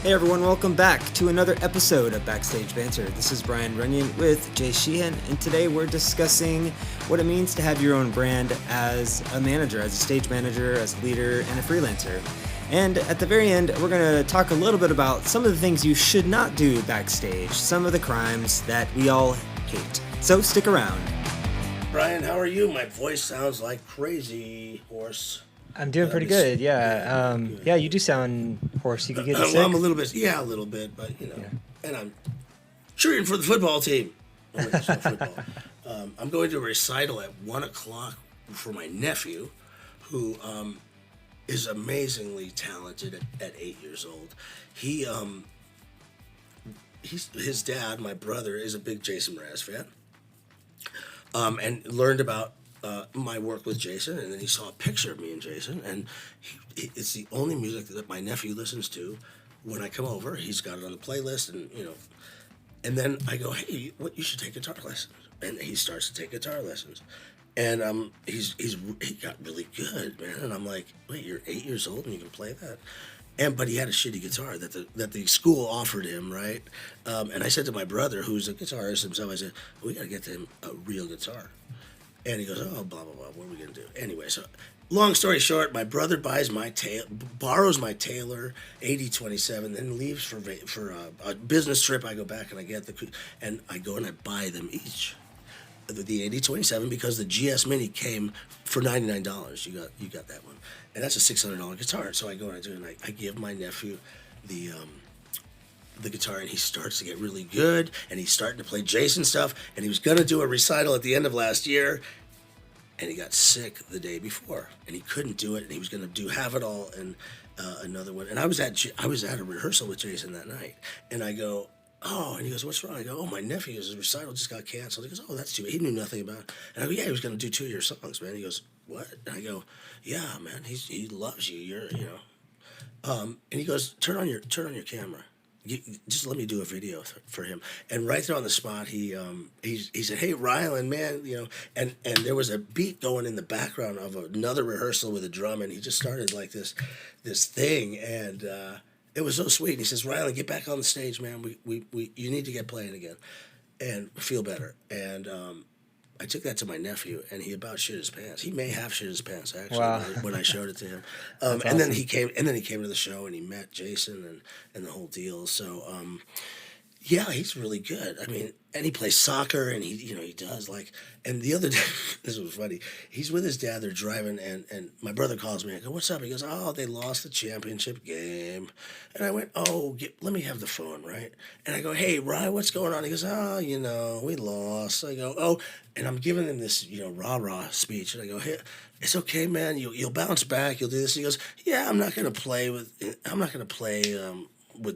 Hey everyone, welcome back to another episode of Backstage Banter. This is Brian Runyon with Jay Sheehan, and today we're discussing what it means to have your own brand as a manager, as a stage manager, as a leader, and a freelancer. And at the very end, we're going to talk a little bit about some of the things you should not do backstage, some of the crimes that we all hate. So stick around. Brian, how are you? My voice sounds like crazy horse. I'm doing pretty good, yeah. Yeah, you do sound hoarse. You could get sick. Well, I'm a little bit, but and I'm cheering for the football team. I'm going to a recital at 1 o'clock for my nephew, who is amazingly talented at 8 years old. His dad, my brother, is a big Jason Mraz fan, and learned about my work with Jason, and then he saw a picture of me and Jason, and it's the only music that my nephew listens to when I come over. He's got it on the playlist, and then I go, hey, you should take guitar lessons, and he starts to take guitar lessons, and he got really good, man, and I'm like, wait, you're 8 years old and you can play that? But he had a shitty guitar that the school offered him, right? And I said to my brother, who's a guitarist himself, I said, we got to get him a real guitar. And he goes, oh, blah, blah, blah, what are we going to do? Anyway, so long story short, my brother borrows my Taylor 8027, then leaves for a business trip. I go back and I go and I buy them each the 8027 because the GS Mini came for $99. You got that one, and that's a $600 guitar. So I go and I do, and I give my nephew the guitar, and he starts to get really good, and he's starting to play Jason stuff, and he was going to do a recital at the end of last year, and he got sick the day before, and he couldn't do it, and he was going to Have It All and another one, and I was at a rehearsal with Jason that night, and I go, oh, and he goes, what's wrong? I go, oh, my nephew's recital just got canceled. He goes, oh, that's too bad. He knew nothing about it. And I go, yeah, he was going to do 2 of your songs, man. He goes, what? And I go, yeah, man, he loves you. And he goes, turn on your camera. Just let me do a video for him. And right there on the spot, he said, hey, Rylan, man, and there was a beat going in the background of another rehearsal with a drum, and he just started like this thing, and it was so sweet. And he says, Rylan, get back on the stage, man. You need to get playing again and feel better. And I took that to my nephew, and he about shit his pants. He may have shit his pants, actually, wow. when I showed it to him. And awesome. Then he came to the show, and he met Jason and the whole deal. So, yeah, he's really good. I mean, and he plays soccer, and he does and the other day, this was funny. He's with his dad. They're driving, and my brother calls me. I go, what's up? He goes, oh, they lost the championship game. And I went, oh, let me have the phone, right? And I go, hey, Ryan, what's going on? He goes, oh, we lost. I go, oh, and I'm giving him this, rah-rah speech. And I go, hey, it's okay, man. You'll bounce back. You'll do this. He goes, yeah, I'm not going to play with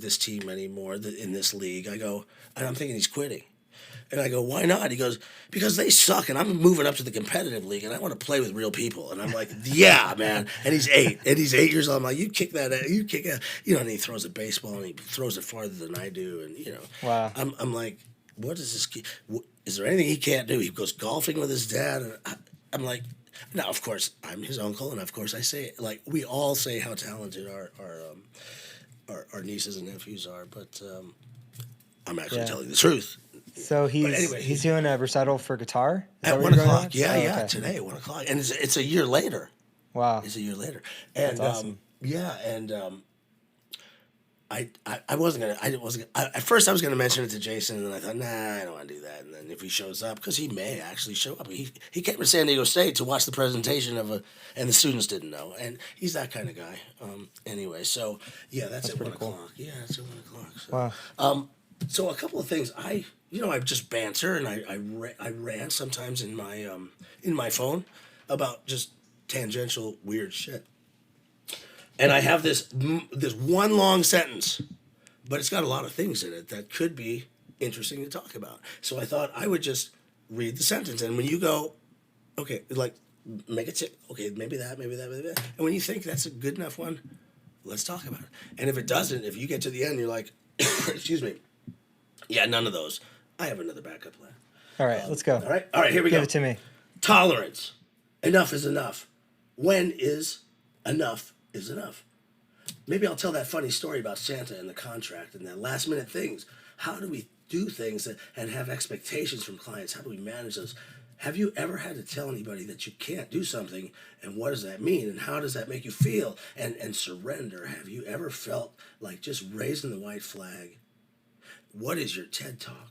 this team anymore in this league. I go, and I'm thinking he's quitting. And I go, why not? He goes, because they suck, and I'm moving up to the competitive league, and I want to play with real people. And I'm like, yeah, man. And he's 8 years old. I'm like, you kick that, and he throws a baseball, and he throws it farther than I do, and Wow. I'm like, what is this kid? Is there anything he can't do? He goes golfing with his dad, and I'm like, now, of course, I'm his uncle, and of course I say, we all say how talented our nieces and nephews are, but I'm actually telling the truth. So he's doing a recital for guitar? At 1 o'clock. Yeah, today at 1 o'clock. And it's a year later. Wow. It's a year later. And that's awesome. I wasn't gonna at first I was gonna mention it to Jason, and then I thought, nah, I don't want to do that. And then if he shows up, because he may actually show up. He came to San Diego State to watch the presentation and the students didn't know, and he's that kind of guy. Anyway, so yeah, that's at 1 o'clock. Cool. Yeah, it's at 1 o'clock. So. Wow. So a couple of things I just banter, and I rant sometimes in my phone about just tangential weird shit. And I have this one long sentence, but it's got a lot of things in it that could be interesting to talk about. So I thought I would just read the sentence, and when you go, okay, make it tick, okay, maybe that. And when you think that's a good enough one, let's talk about it. And if it doesn't, if you get to the end, you're like, excuse me, yeah, none of those. I have another backup plan. All right, let's go. All right, here we go. Give it to me. Tolerance. Enough is enough. When is enough is enough? Maybe I'll tell that funny story about Santa and the contract and that last minute things. How do we do things and have expectations from clients? How do we manage those? Have you ever had to tell anybody that you can't do something, and what does that mean, and how does that make you feel? And surrender. Have you ever felt like just raising the white flag? What is your TED Talk?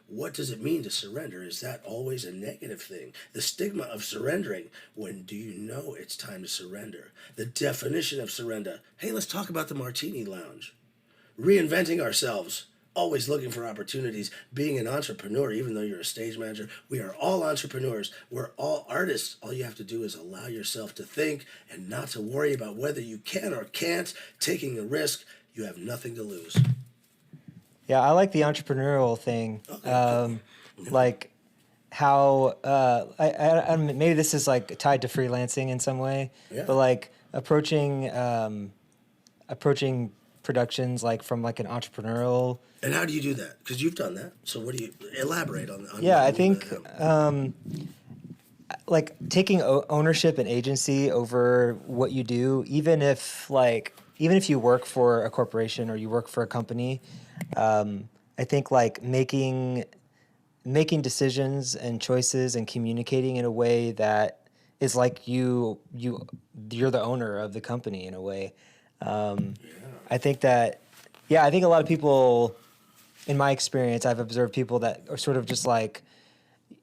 What does it mean to surrender? Is that always a negative thing? The stigma of surrendering. When do you know it's time to surrender? The definition of surrender. Hey, let's talk about the Martini Lounge. Reinventing ourselves. Always looking for opportunities. Being an entrepreneur, even though you're a stage manager. We are all entrepreneurs. We're all artists. All you have to do is allow yourself to think and not to worry about whether you can or can't. Taking a risk. You have nothing to lose. Yeah, I like the entrepreneurial thing. Okay, cool. Like how I maybe this is like tied to freelancing in some way, Yeah. but like approaching productions like from like an entrepreneurial. And how do you do that? Because you've done that. So what do you elaborate on? Yeah, I a little think bit. like taking ownership and agency over what you do, even if you work for a corporation or you work for a company. I think like making decisions and choices and communicating in a way that is like you're the owner of the company in a way. I think that, I think a lot of people, in my experience, I've observed people that are sort of just like,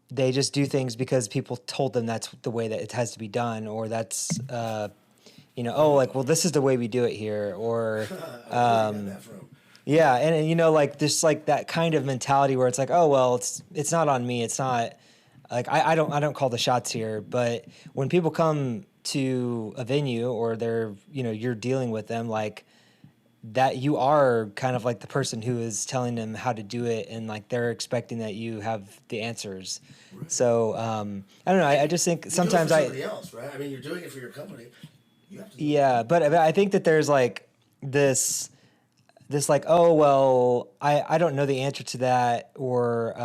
they just do things because people told them that's the way that it has to be done, or that's, oh, like, well, this is the way we do it here, or, Where you got that from? yeah, and like just like that kind of mentality where it's like, oh well, it's not on me. It's not like I don't call the shots here. But when people come to a venue or they're you're dealing with them like that, you are kind of like the person who is telling them how to do it, and like they're expecting that you have the answers. Right. So I don't know. I just think sometimes you do it for somebody else, right? I mean, you're doing it for your company. You have to do yeah, but I think that there's like this like, oh well, I don't know the answer to that, or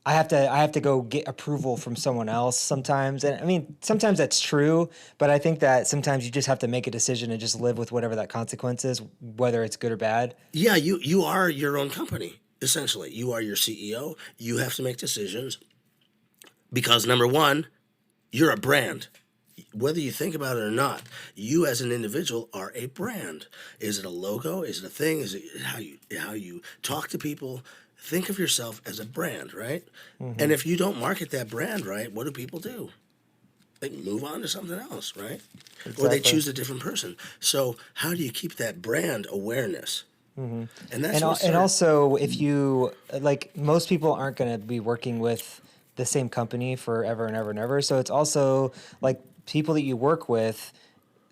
I have to go get approval from someone else sometimes. And I mean, sometimes that's true, but I think that sometimes you just have to make a decision and just live with whatever that consequence is, whether it's good or bad. Yeah, you are your own company, essentially. You are your CEO. You have to make decisions because, number one, you're a brand. Whether you think about it or not, you as an individual are a brand. Is it a logo? Is it a thing? Is it how you talk to people? Think of yourself as a brand, right? Mm-hmm. And if you don't market that brand right, what do people do? They move on to something else, right? Exactly. Or they choose a different person. So how do you keep that brand awareness? Mm-hmm. And that's and also, if you like, most people aren't going to be working with the same company forever and ever and ever. So it's also like people that you work with,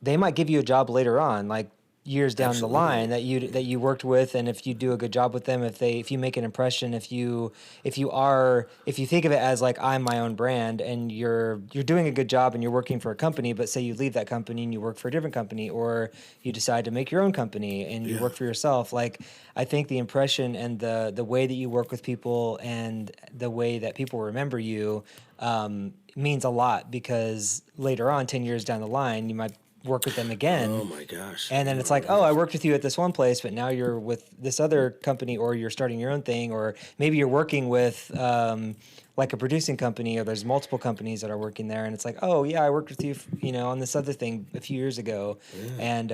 they might give you a job later on, like years down Absolutely. the line that you worked with, and if you do a good job with them, if you make an impression, if you think of it as like, I'm my own brand, and you're doing a good job and you're working for a company, but say you leave that company and you work for a different company, or you decide to make your own company and you work for yourself, like I think the impression and the way that you work with people and the way that people remember you means a lot, because later on, 10 years down the line, you might work with them again. Oh my gosh. And then it's like, oh, I worked with you at this one place, but now you're with this other company, or you're starting your own thing, or maybe you're working with like a producing company, or there's multiple companies that are working there, and it's like, oh yeah, I worked with you, on this other thing a few years ago, and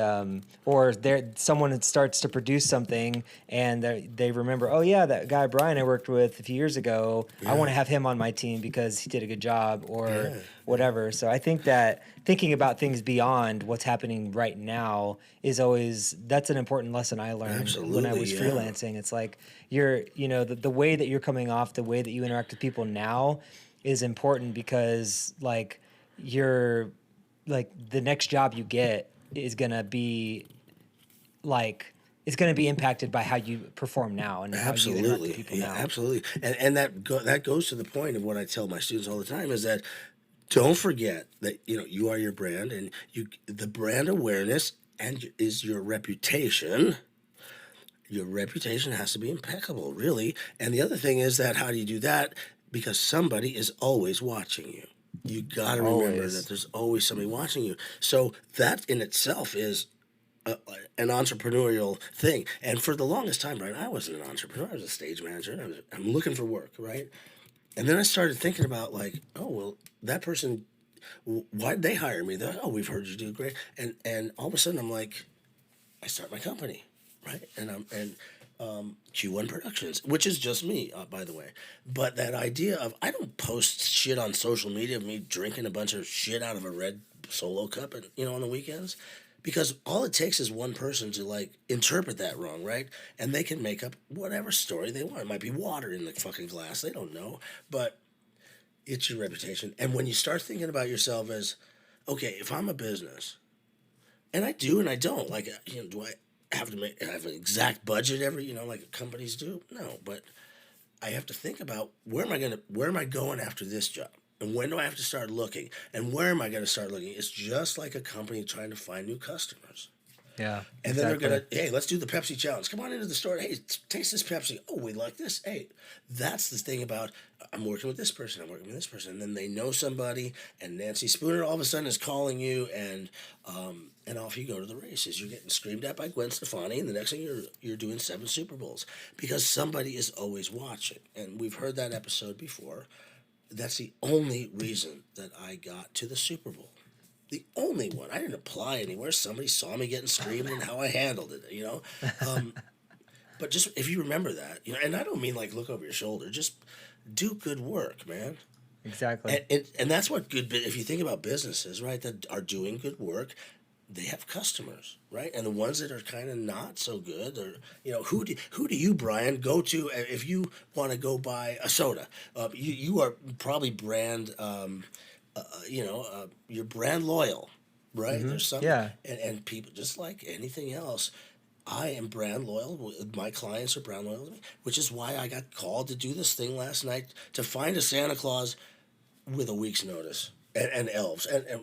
or someone starts to produce something, and they remember, oh yeah, that guy Brian I worked with a few years ago, I want to have him on my team because he did a good job, or whatever. So I think that thinking about things beyond what's happening right now is that's an important lesson I learned when I was freelancing. It's like the way that you're coming off, the way that you interact with people now is important, because like the next job you get is going to be like, it's going to be impacted by how you perform now and how you interact with people now. Absolutely. And that goes to the point of what I tell my students all the time, is that don't forget that you are your brand, and the brand awareness is your reputation. Your reputation has to be impeccable, really. And the other thing is that, how do you do that? Because somebody is always watching you. You got to remember Always. that there's always somebody watching you. So that in itself is an entrepreneurial thing. And for the longest time, right, I wasn't an entrepreneur. I was a stage manager. I'm looking for work, right? And then I started thinking about like, oh well, that person, why did they hire me? They're like, oh, we've heard you do great. And all of a sudden, I'm like, I start my company, right? And Q1 Productions, which is just me, by the way. But that idea of I don't post shit on social media of me drinking a bunch of shit out of a red Solo cup, and on the weekends, because all it takes is one person to like interpret that wrong, right? And they can make up whatever story they want. It might be water in the fucking glass. They don't know, but it's your reputation. And when you start thinking about yourself as, okay, if I'm a business and I do and I don't. Like, do I have to have an exact budget every, like companies do? No, but I have to think about where am I going after this job? And when do I have to start looking? And where am I going to start looking? It's just like a company trying to find new customers. Yeah, And then exactly. they're going to, hey, let's do the Pepsi challenge. Come on into the store. Hey, taste this Pepsi. Oh, we like this. Hey, that's the thing about I'm working with this person. I'm working with this person. And then they know somebody, and Nancy Spooner all of a sudden is calling you, and off you go to the races. You're getting screamed at by Gwen Stefani, and the next thing you're doing 7 Super Bowls because somebody is always watching. And we've heard that episode before. That's the only reason that I got to the Super Bowl. The only one. I didn't apply anywhere. Somebody saw me getting screamed and how I handled it. But just if you remember that, and I don't mean like look over your shoulder. Just do good work, man. Exactly. And that's what if you think about businesses, right, that are doing good work, they have customers, right? And the ones that are kind of not so good, or who do you, Brian, go to if you want to go buy a soda? You are probably brand, you're brand loyal, right? There's some, Yeah. and people just like anything else. I am brand loyal. My clients are brand loyal to me, which is why I got called to do this thing last night to find a Santa Claus with a week's notice and elves. And I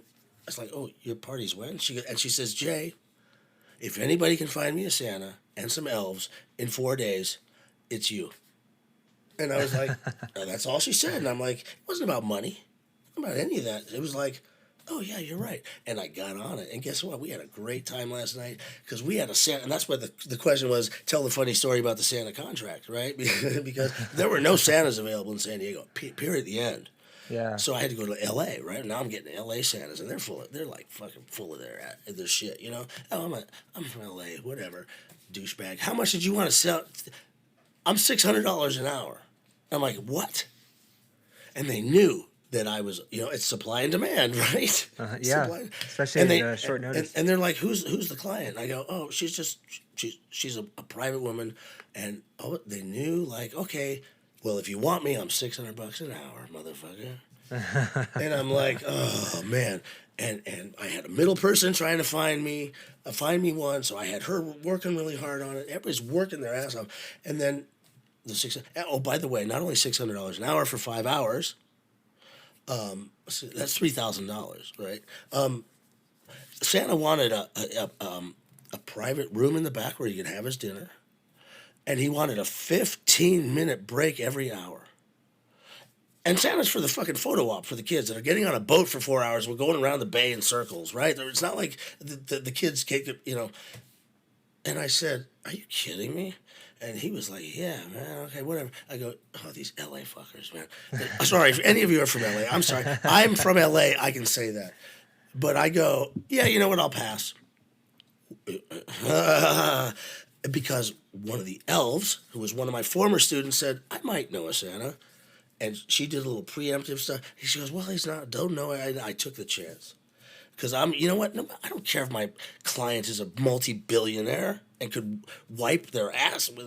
was like, oh, your party's when? She says, Jay, if anybody can find me a Santa and some elves in 4 days, it's you. And I was like, oh, that's all she said. And I'm like, it wasn't about money, it wasn't about any of that. It was like, oh yeah, you're right. And I got on it. And guess what? We had a great time last night because we had a Santa. And that's what the question was, tell the funny story about the Santa contract, right? Because there were no Santas available in San Diego, period, the end. Yeah. So I had to go to L.A., right? Now I'm getting L.A. Santas, and they're like fucking full of their shit, Oh, I'm from L.A., whatever, douchebag. How much did you want to sell? I'm $600 an hour. I'm like, what? And they knew that I was, it's supply and demand, right? Yeah. Supply. Especially And in short notice. and they're like, who's the client? And I go, oh, she's a private woman, and they knew, like, okay, well, if you want me, I'm $600 an hour, motherfucker. And I'm like, oh man. And I had a middle person trying to find me one, so I had her working really hard on it. Everybody's working their ass off, and then by the way, not only $600 an hour for 5 hours. So that's $3,000, right? Santa wanted a private room in the back where he could have his dinner, and he wanted a 15-minute break every hour. And Santa's for the fucking photo op for the kids that are getting on a boat for 4 hours. We're going around the bay in circles, right? It's not like the kids can't get, And I said, are you kidding me? And he was like, yeah, man, okay, whatever. I go, oh, these L.A. fuckers, man. Sorry, if any of you are from L.A., I'm sorry. I'm from L.A., I can say that. But I go, yeah, you know what, I'll pass. Because one of the elves, who was one of my former students, said, I might know a Santa. And she did a little preemptive stuff. She goes, well, he's not, don't know. I took the chance. Because you know what? No, I don't care if my client is a multi-billionaire and could wipe their ass with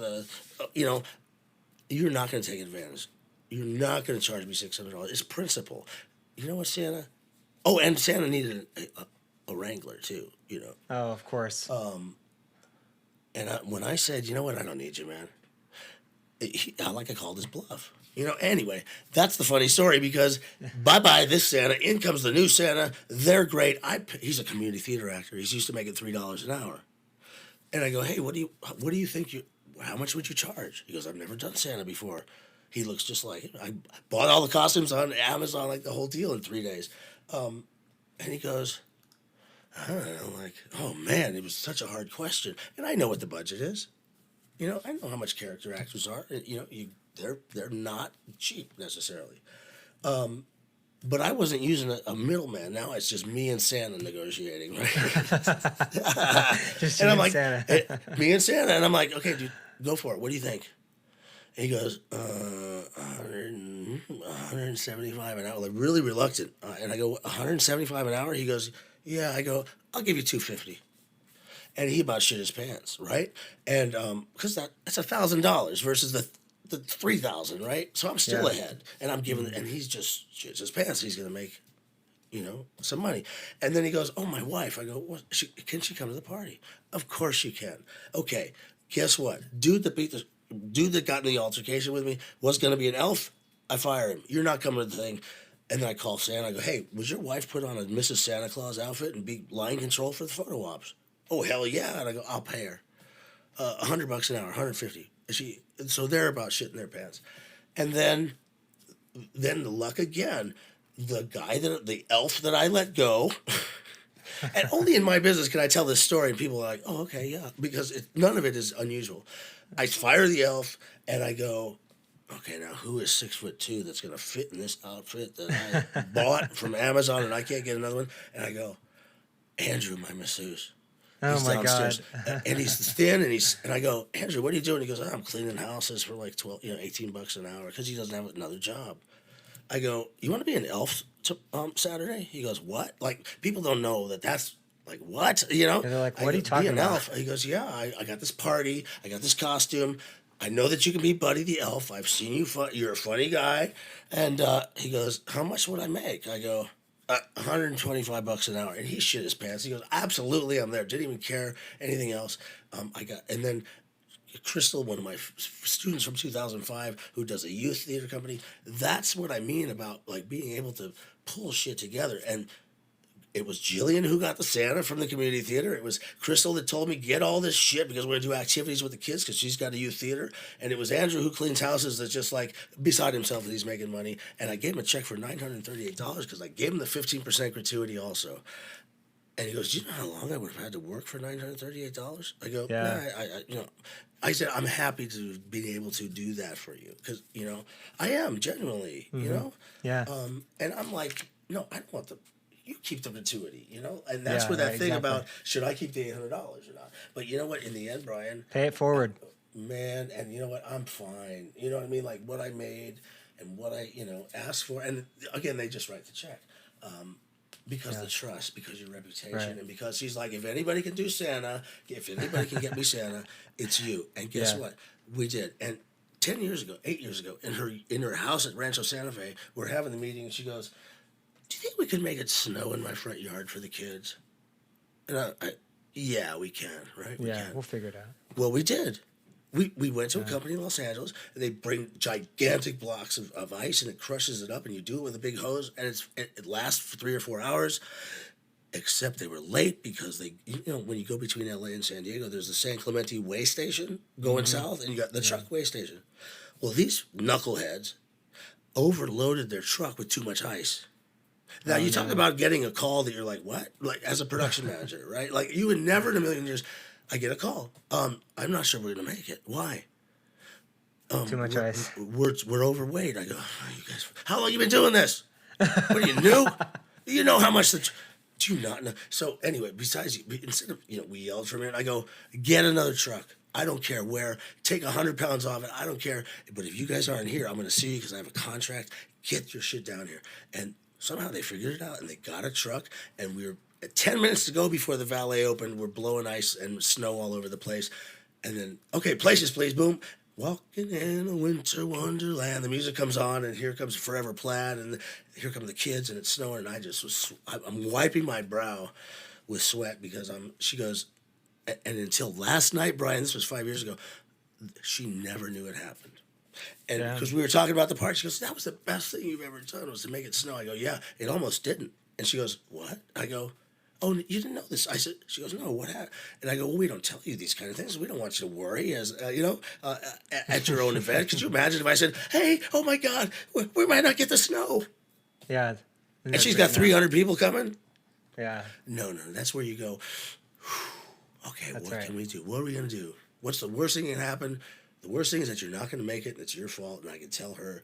you're not going to take advantage. You're not going to charge me $600. It's principle. You know what, Santa? Oh, and Santa needed a Wrangler too, Oh, of course. And when I said, you know what, I don't need you, man. I called his bluff. Anyway, that's the funny story because bye-bye this Santa, in comes the new Santa. They're great. He's a community theater actor. He's used to making $3 an hour. And I go, hey, what do you think how much would you charge? He goes, I've never done Santa before. He looks just like him. I bought all the costumes on Amazon, like the whole deal in 3 days. And he goes, I don't know, like, oh man, it was such a hard question. And I know what the budget is. You know, I know how much character actors are. You know, they're not cheap necessarily. But I wasn't using a middleman. Now it's just me and Santa negotiating, right? Just And I'm you like, Santa. me and Santa, and I'm like, okay, dude, go for it. What do you think? And he goes, 175 an hour, like really reluctant. And I go, 175 an hour? He goes, yeah. I go, I'll give you 250. And he about shit his pants, right? And because that's $1,000 versus the 3,000, right? So I'm still Yeah. ahead, and I'm giving, and he's just shits his pants. He's gonna make, some money. And then he goes, "Oh, my wife." I go, "What? Can she come to the party?" Of course she can. Okay, guess what? Dude that got in the altercation with me was gonna be an elf. I fire him. You're not coming to the thing. And then I call Santa. I go, "Hey, would your wife put on a Mrs. Santa Claus outfit and be line control for the photo ops?" "Oh, hell yeah!" And I go, "I'll pay her $100 an hour, 150." So they're about shitting their pants. And then the luck again. The elf that I let go, and only in my business can I tell this story, and people are like, "Oh, okay, yeah," because none of it is unusual. I fire the elf, and I go, "Okay, now who is 6'2" that's gonna fit in this outfit that I bought from Amazon, and I can't get another one?" And I go, "Andrew, my masseuse." Oh He's my downstairs, God. and he's thin, and I go, "Andrew, what are you doing?" He goes, "I'm cleaning houses for like 12, $18 an hour because he doesn't have another job." I go, "You want to be an elf Saturday?" He goes, "What?" Like, people don't know that's like, what? And they're like, I what are go, you talking "Be an about?" elf." He goes, "Yeah, I got this party. I got this costume. I know that you can be Buddy the elf. I've seen you. You're a funny guy." And he goes, "How much would I make?" I go, $125 an hour. And he shit his pants. He goes, "Absolutely, I'm there." Didn't even care anything else. And then Crystal, one of my students from 2005, who does a youth theater company. That's what I mean about like being able to pull shit together. And it was Jillian who got the Santa from the community theater. It was Crystal that told me get all this shit because we're gonna do activities with the kids because she's got a youth theater. And it was Andrew who cleans houses that's just like beside himself that he's making money. And I gave him a check for $938 because I gave him the 15% gratuity also. And he goes, "Do you know how long I would have had to work for $938?" I go, "Nah, Yeah. I said, I'm happy to be able to do that for you because, I am genuinely, Yeah. And I'm like, no, I don't want you keep the gratuity, and that's Yeah, where that right, thing exactly. about should I keep the $800 or not? But you know what? In the end, Brian, Pay it forward. man, and you know what? I'm fine. You know what I mean? Like what I made and what I, asked for. And again, they just write the check. Because the trust, because your reputation, Right. and because he's like, if anybody can do Santa, if anybody can get me Santa, it's you. And guess Yeah. what? We did. And 10 years ago, 8 years ago, in her house at Rancho Santa Fe, we're having the meeting, and she goes, "Do you think we could make it snow in my front yard for the kids?" And yeah, we can, right? We Yeah, can. we'll figure it out. Well, we did. We went to a company in Los Angeles, and they bring gigantic blocks of ice, and it crushes it up, and you do it with a big hose, and it lasts for 3 or 4 hours. Except they were late because when you go between LA and San Diego, there's the San Clemente way station going south, and you got the truck way station. Well, these knuckleheads overloaded their truck with too much ice. Now, you talk about getting a call that you're like, what? Like, as a production manager, right? Like, you would never in a million years, I get a call. I'm not sure we're going to make it. Why? Too much ice. We're overweight. I go, "Oh, you guys, how long you been doing this? What are you, new? You know how much do you not know?" So anyway, instead of, we yelled for a minute, I go, "Get another truck. I don't care where. Take 100 pounds off it. I don't care. But if you guys aren't here, I'm going to sue you because I have a contract. Get your shit down here." And somehow they figured it out, and they got a truck, and we were at 10 minutes to go before the valet opened. We're blowing ice and snow all over the place. And then, "Okay, places, please." Boom. Walking in a winter wonderland. The music comes on, and here comes Forever Plaid, and here come the kids, and it's snowing, and I'm wiping my brow with sweat because she goes, and until last night, Brian, this was 5 years ago, she never knew it happened. And Yeah. because we were talking about the party, she goes, "That was the best thing you've ever done, was to make it snow." I go, "Yeah, it almost didn't." And she goes, "What?" I go, oh, you didn't know this. I said, she goes, no, what happened? And I go, well, we don't tell you these kind of things. We don't want you to worry at your own event. Could you imagine if I said, hey, oh my God, we might not get the snow. Yeah. And she's got 300 people coming? Yeah. No, that's where you go, okay, That's what right. can we do? What are we going to do? What's the worst thing that can happen? The worst thing is that you're not going to make it, and it's your fault, and I can tell her,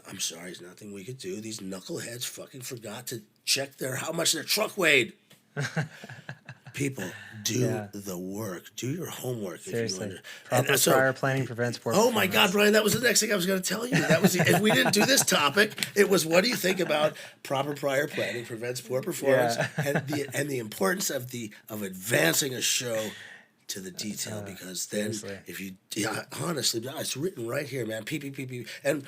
I'm sorry, there's nothing we could do. These knuckleheads fucking forgot to check how much their truck weighed. People, do the work. Do your homework. Seriously. Proper prior planning prevents poor Oh my performance. God, Brian, that was the next thing I was going to tell you. That was if we didn't do this topic, it was what do you think about proper prior planning prevents poor performance, and the importance of advancing a show to the detail, because then seriously. honestly, it's written right here, man. P, and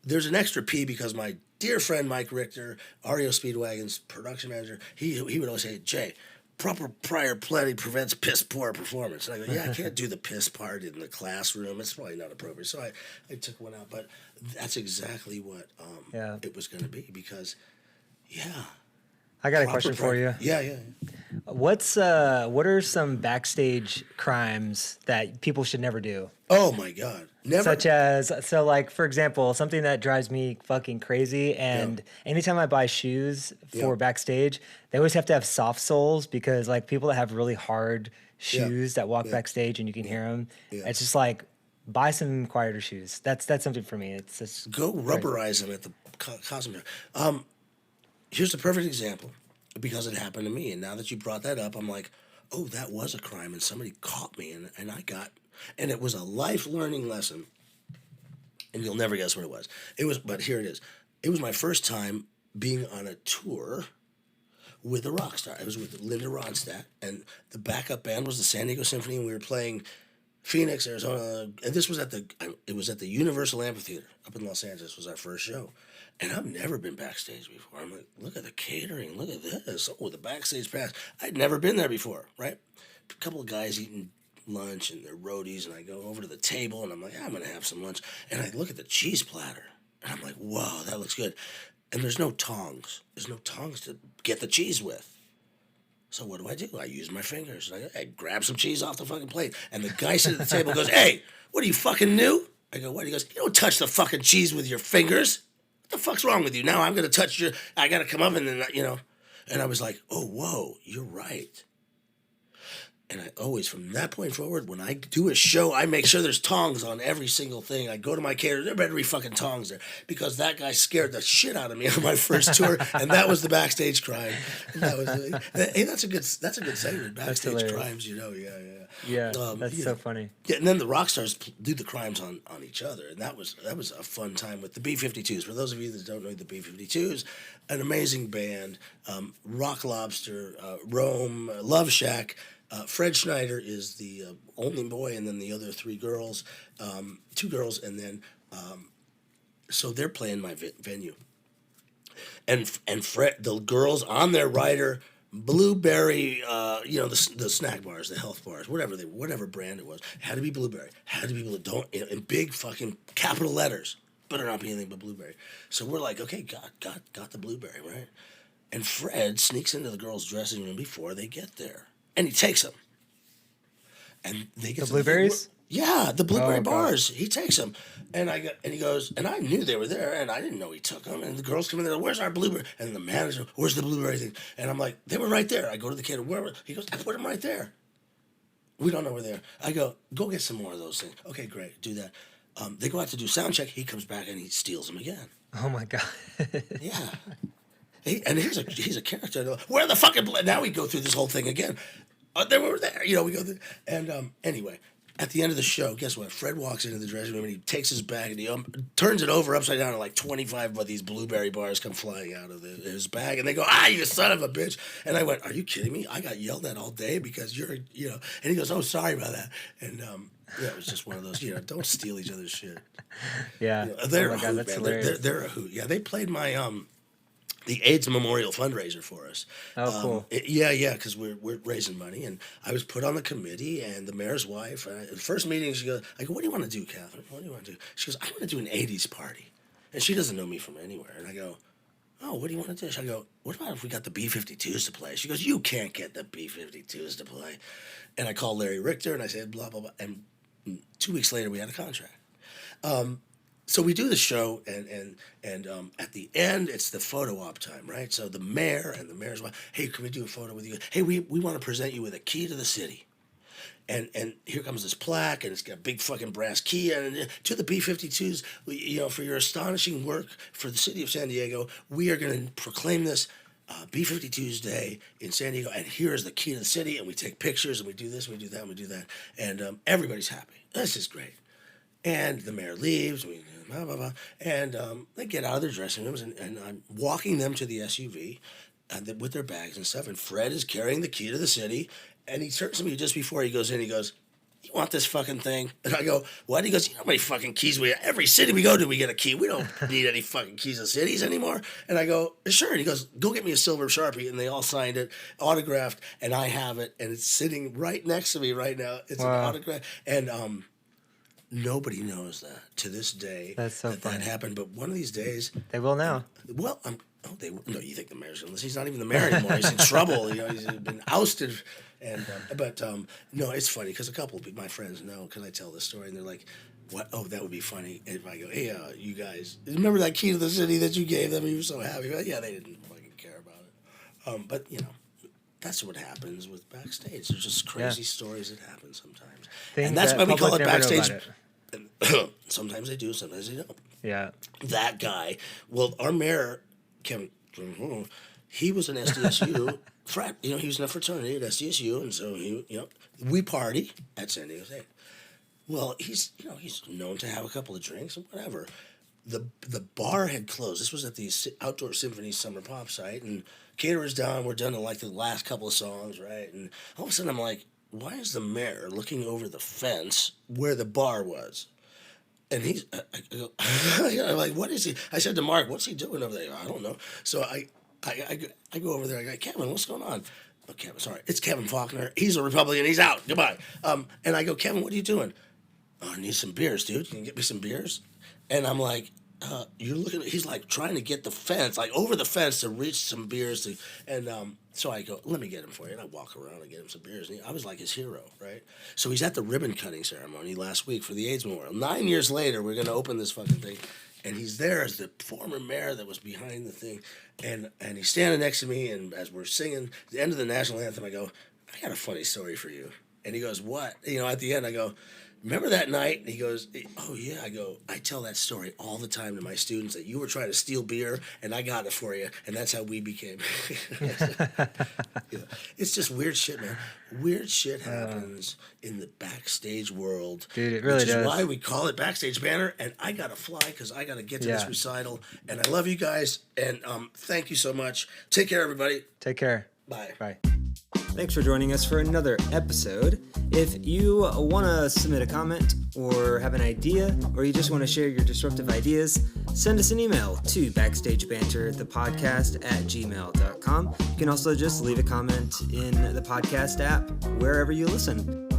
there's an extra P because my dear friend Mike Richter, REO Speedwagon's production manager, he would always say, Jay, proper prior planning prevents piss poor performance. And I go, yeah, I can't do the piss part in the classroom. It's probably not appropriate. So I took one out. But that's exactly what it was going to be because, I got a question for you. Yeah. What are some backstage crimes that people should never do? Oh, my God. Never. Such as, like, for example, something that drives me fucking crazy, and anytime I buy shoes for backstage, they always have to have soft soles because, like, people that have really hard shoes that walk backstage and you can hear them, it's just like, buy some quieter shoes. That's something for me. It's just go rubberize them at the costume. Here's the perfect example because it happened to me. And now that you brought that up, I'm like, oh, that was a crime. And somebody caught me and and it was a life learning lesson. And you'll never guess what it was. But here it is. It was my first time being on a tour with a rock star. It was with Linda Ronstadt. And the backup band was the San Diego Symphony. And we were playing Phoenix, Arizona. And this was at the Universal Amphitheater up in Los Angeles was our first show. And I've never been backstage before. I'm like, look at the catering. Look at this. Oh, the backstage pass. I'd never been there before, right? A couple of guys eating lunch and their roadies, and I go over to the table, and I'm like, I'm going to have some lunch. And I look at the cheese platter, and I'm like, whoa, that looks good. And there's no tongs. There's no tongs to get the cheese with. So what do? I use my fingers. I grab some cheese off the fucking plate. And the guy sitting at the table goes, hey, what are you, fucking new? I go, what? He goes, you don't touch the fucking cheese with your fingers. What the fuck's wrong with you? Now I'm going to touch I got to come up and then, And I was like, oh, whoa, you're right. And I always, from that point forward, when I do a show, I make sure there's tongs on every single thing. I go to my caterer, there better be fucking tongs there. Because that guy scared the shit out of me on my first tour, and that was the backstage crime. And that was, hey, that's a good segment, backstage crimes, Yeah, that's so funny. Yeah, and then the rock stars do the crimes on each other, and that was a fun time with the B-52s. For those of you that don't know the B-52s, an amazing band, Rock Lobster, Rome, Love Shack. Fred Schneider is the only boy, and then the other three girls, two girls, and then so they're playing my venue, and Fred, the girls on their rider, Blueberry, the snack bars, the health bars, whatever brand it was, had to be Blueberry, don't in big fucking capital letters, better not be anything but Blueberry. So we're like, okay, got the Blueberry, right? And Fred sneaks into the girls' dressing room before they get there. And he takes them. And they get the blueberries? The blueberry bars. He takes them. And he goes, and I knew they were there, and I didn't know he took them. And the girls come in there, where's our blueberry? And the manager, where's the blueberry thing? And I'm like, they were right there. I go to the kid, where were they? He goes, I put them right there. We don't know where they are. I go get some more of those things. Okay, great, do that. They go out to do sound check. He comes back and he steals them again. Oh my God. Yeah. And he's a character. Where the fucking now we go through this whole thing again. They were there, we go through. And anyway, at the end of the show, guess what? Fred walks into the dressing room and he takes his bag and he turns it over upside down, and like 25 of these blueberry bars come flying out of his bag, and they go, you son of a bitch! And I went, are you kidding me? I got yelled at all day because you're, And he goes, oh, sorry about that. And it was just one of those, don't steal each other's shit. Yeah. They're oh my God, that's hilarious. They're a hoot. Yeah, they played my the AIDS Memorial fundraiser for us. Oh, cool. Because we're raising money, and I was put on the committee, and the mayor's wife. The first meeting, she goes, I go, what do you want to do, Catherine? What do you want to do? She goes, I want to do an 80s party. And she doesn't know me from anywhere. And I go, oh, what do you want to do? I go, what about if we got the B-52s to play? She goes, you can't get the B-52s to play. And I called Larry Richter and I said, blah, blah, blah. And 2 weeks later, we had a contract. So we do the show, and at the end, it's the photo op time, right? So the mayor and the mayor's wife, hey, can we do a photo with you? Hey, we want to present you with a key to the city. And here comes this plaque, and it's got a big fucking brass key. And to the B-52s, for your astonishing work for the city of San Diego, we are going to proclaim this B-52s Day in San Diego. And here is the key to the city. And we take pictures, and we do this, and we do that, and we do that. And everybody's happy. This is great. And the mayor leaves, blah, blah, blah. And they get out of their dressing rooms, and I'm walking them to the SUV with their bags and stuff. And Fred is carrying the key to the city. And he turns to me just before he goes in. He goes, you want this fucking thing? And I go, what? He goes, you know how many fucking keys we have? Every city we go to, we get a key. We don't need any fucking keys to cities anymore. And I go, sure. And he goes, go get me a silver Sharpie. And they all signed it, autographed, and I have it. And it's sitting right next to me right now. It's an autograph. And nobody knows that to this day. That's so funny. That happened. But one of these days, they will now. No, you think the mayor's gonna listen? He's not even the mayor anymore. He's in trouble. He's been ousted. And no, it's funny because a couple of my friends know because I tell this story and they're like, "What? Oh, that would be funny." And if I go, "Hey, you guys, remember that key to the city that you gave them? You were so happy." Like, yeah, they didn't fucking care about it. But that's what happens with Backstage. There's just crazy stories that happen sometimes, and that's why we call it Backstage. Sometimes they do, sometimes they don't. Yeah. That guy. Well, our mayor, Kevin, he was an SDSU frat. He was in a fraternity at SDSU, and so we party at San Diego State. Well, he's known to have a couple of drinks and whatever. The bar had closed. This was at the Outdoor Symphony Summer Pop site, and caterer's down. We're done to like the last couple of songs, right? And all of a sudden, I'm like, why is the mayor looking over the fence where the bar was? And he's, I'm like, what is he? I said to Mark, what's he doing over there? I don't know. So I go over there. I go, Kevin, what's going on? Oh, Kevin, sorry. It's Kevin Faulkner. He's a Republican. He's out. Goodbye. And I go, Kevin, what are you doing? Oh, I need some beers, dude. Can you get me some beers? And I'm like, you're looking at, he's like trying to get the fence, like over the fence to reach some beers. So I go, let me get him for you. And I walk around and get him some beers. And I was like his hero, right? So he's at the ribbon cutting ceremony last week for the AIDS Memorial. 9 years later, we're going to open this fucking thing. And he's there as the former mayor that was behind the thing. And he's standing next to me. And as we're singing the end of the national anthem, I go, I got a funny story for you. And he goes, what? At the end, I go, remember that night? And he goes, oh, yeah. I go, I tell that story all the time to my students that you were trying to steal beer and I got it for you. And that's how we became. It's just weird shit, man. Weird shit happens in the backstage world. Dude, it really does. Which is does. why we call it Backstage Banter. And I got to fly because I got to get to this recital. And I love you guys. And thank you so much. Take care, everybody. Take care. Bye. Bye. Thanks for joining us for another episode. If you want to submit a comment or have an idea, or you just want to share your disruptive ideas, send us an email to backstagebanterthepodcast@gmail.com. You can also just leave a comment in the podcast app wherever you listen.